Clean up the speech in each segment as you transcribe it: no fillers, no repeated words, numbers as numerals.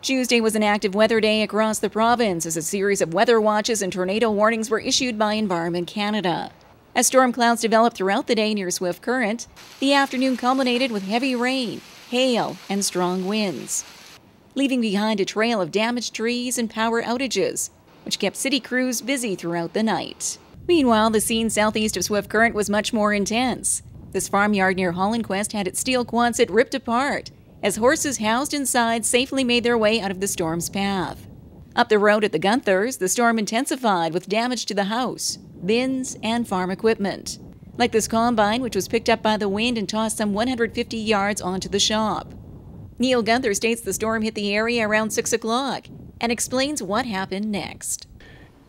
Tuesday was an active weather day across the province as a series of weather watches and tornado warnings were issued by Environment Canada. As storm clouds developed throughout the day near Swift Current, the afternoon culminated with heavy rain, hail, and strong winds, leaving behind a trail of damaged trees and power outages, which kept city crews busy throughout the night. Meanwhile, the scene southeast of Swift Current was much more intense. This farmyard near Hollandquest had its steel quonset ripped apart as horses housed inside safely made their way out of the storm's path. Up the road at the Gunthers, the storm intensified with damage to the house, bins, and farm equipment, like this combine which was picked up by the wind and tossed some 150 yards onto the shop. Neil Gunther states the storm hit the area around 6 o'clock and explains what happened next.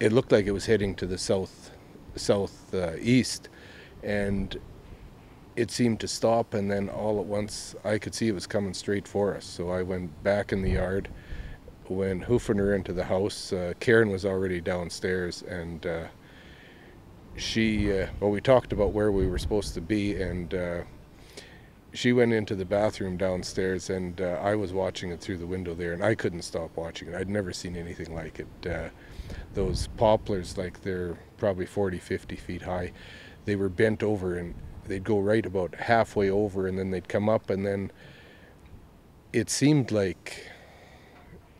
It looked like it was heading to the southeast, and it seemed to stop, and then all at once I could see it was coming straight for us. So I went back in the yard, went hoofing her into the house. Karen was already downstairs, and we talked about where we were supposed to be, and she went into the bathroom downstairs, and I was watching it through the window there, and I couldn't stop watching it. I'd never seen anything like it. Those poplars, like they're probably 40, 50 feet high, they were bent over, and they'd go right about halfway over, and then they'd come up, and then it seemed like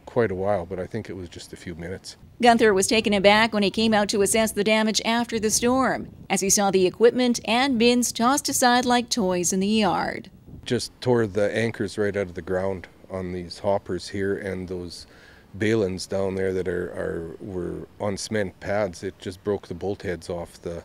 quite a while, but I think it was just a few minutes. Gunther was taken aback when he came out to assess the damage after the storm, as he saw the equipment and bins tossed aside like toys in the yard. Just tore the anchors right out of the ground on these hoppers here, and those balins down there that were on cement pads. It just broke the bolt heads off the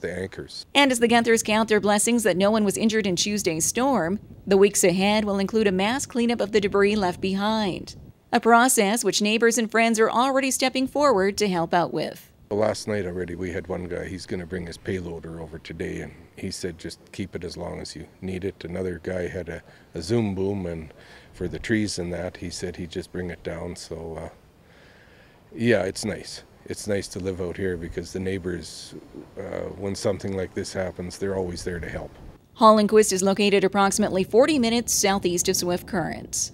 anchors. And as the Gunthers count their blessings that no one was injured in Tuesday's storm, the weeks ahead will include a mass cleanup of the debris left behind, a process which neighbors and friends are already stepping forward to help out with. Last night already we had one guy, he's going to bring his payloader over today, and he said just keep it as long as you need it. Another guy had a zoom boom, and for the trees and that, he said he'd just bring it down. So yeah, it's nice. It's nice to live out here because the neighbors, when something like this happens, they're always there to help. Hollandquest is located approximately 40 minutes southeast of Swift Current.